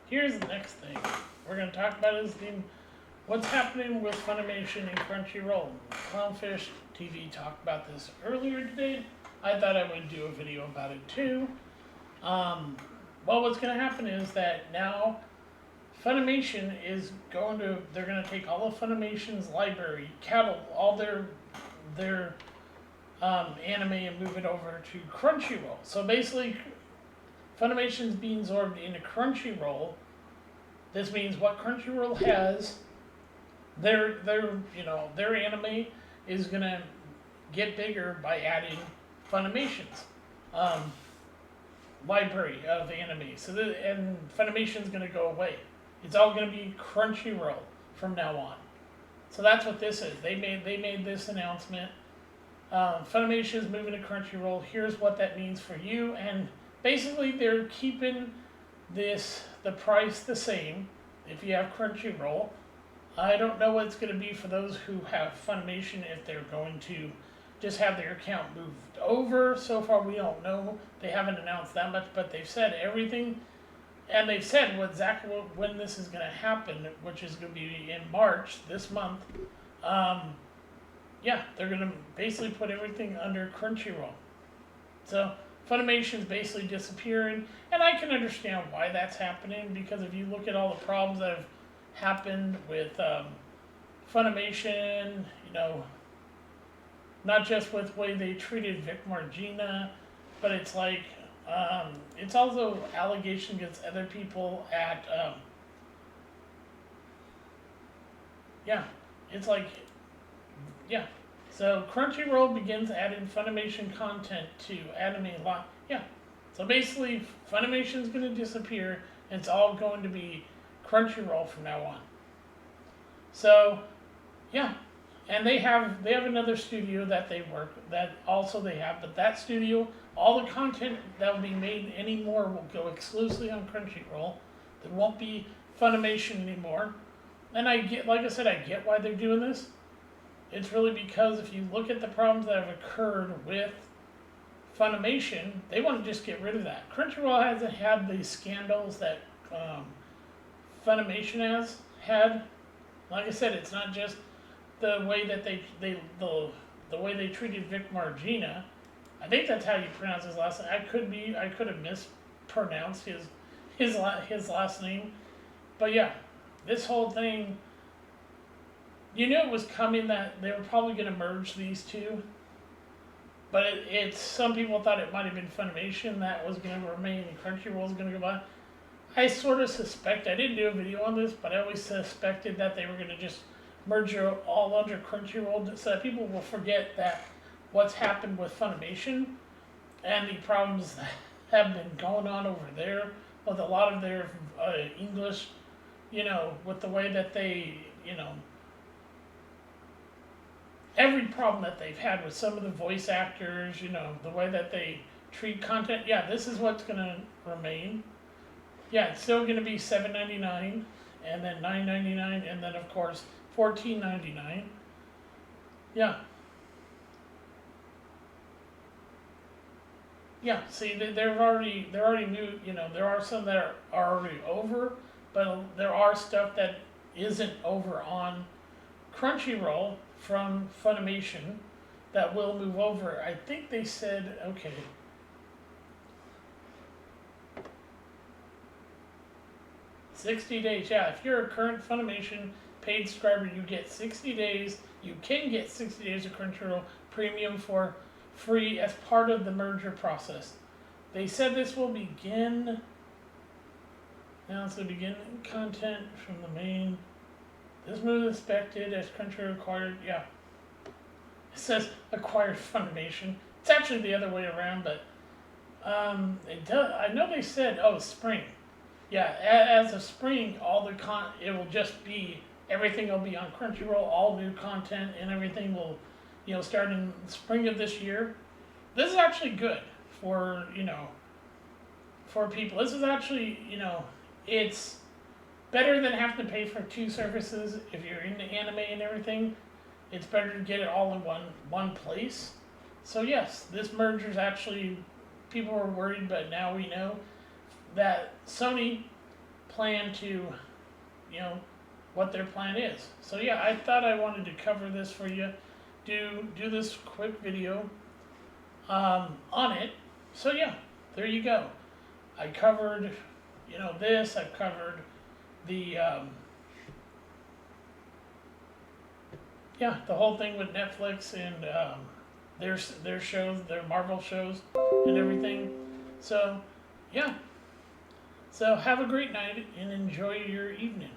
here's the next thing we're going to talk about is what's happening with Funimation and Crunchyroll. Clownfish TV talked about this earlier today. I thought I would do a video about it too. Well, what's going to happen is that now Funimation is they're going to take all of Funimation's library, catalog, all their anime and move it over to Crunchyroll. So basically, Funimation's being absorbed into Crunchyroll. This means what Crunchyroll has, their anime is gonna get bigger by adding Funimation's library of anime. And Funimation's gonna go away. It's all gonna be Crunchyroll from now on. So that's what this is. They made this announcement. Funimation is moving to Crunchyroll. Here's what that means for you, and basically they're keeping the price the same if you have Crunchyroll. I don't know what it's going to be for those who have Funimation, if they're going to just have their account moved over. So far we don't know. They haven't announced that much, but they've said everything, and they've said exactly when this is going to happen, which is going to be in March, this month. Yeah, they're going to basically put everything under Crunchyroll. So Funimation's basically disappearing, and I can understand why that's happening, because if you look at all the problems that have happened with Funimation, not just with the way they treated Vic Margina, but it's like, it's also allegation against other people at, it's like, so Crunchyroll begins adding Funimation content to anime live. So basically, Funimation's going to disappear, and it's all going to be Crunchyroll from now on. So, and they have another studio that they work that also they have, but that studio, all the content that will be made anymore will go exclusively on Crunchyroll. There won't be Funimation anymore. And I get why they're doing this. It's really because if you look at the problems that have occurred with Funimation, they want to just get rid of that. Crunchyroll hasn't had the scandals that Funimation has had. Like I said, it's not just the way that the way they treated Vic Margina. I think that's how you pronounce his last name. I could have mispronounced his last name, but yeah, this whole thing. You knew it was coming, that they were probably going to merge these two, but it's some people thought it might have been Funimation that was going to remain and Crunchyroll was going to go by. I sort of suspect, I didn't do a video on this, but I always suspected that they were going to just merge all under Crunchyroll so that people will forget that what's happened with Funimation and the problems that have been going on over there with a lot of their English, with the way that they, every problem that they've had with some of the voice actors, the way that they treat content. Yeah, this is what's going to remain. Yeah, it's still going to be $7.99, and then $9.99, and then of course $14.99. Yeah. Yeah. See, they're already moved. There are some that are already over, but there are stuff that isn't over on Crunchyroll from Funimation that will move over. I think they said, okay, 60 days. Yeah, if you're a current Funimation paid subscriber, you get 60 days. You can get 60 days of Crunchyroll Premium for free as part of the merger process. They said this will begin. Now it's going to begin content from the main. This move is expected as Crunchyroll acquired. Yeah. It says acquired Funimation. It's actually the other way around, but it does. I know they said, spring. Yeah, as of spring, it will just be, everything will be on Crunchyroll, all new content and everything will, start in spring of this year. This is actually good for, for people. This is actually, it's better than having to pay for two services if you're into anime and everything. It's better to get it all in one place. So yes, this merger is actually, people were worried, but now we know that Sony plan to, you know, what their plan is. So yeah, I thought I wanted to cover this for you, do this quick video on it. So yeah, there you go. I covered, you know, this. I covered the yeah, the whole thing with Netflix and their shows, their Marvel shows, and everything. So yeah. So have a great night and enjoy your evening.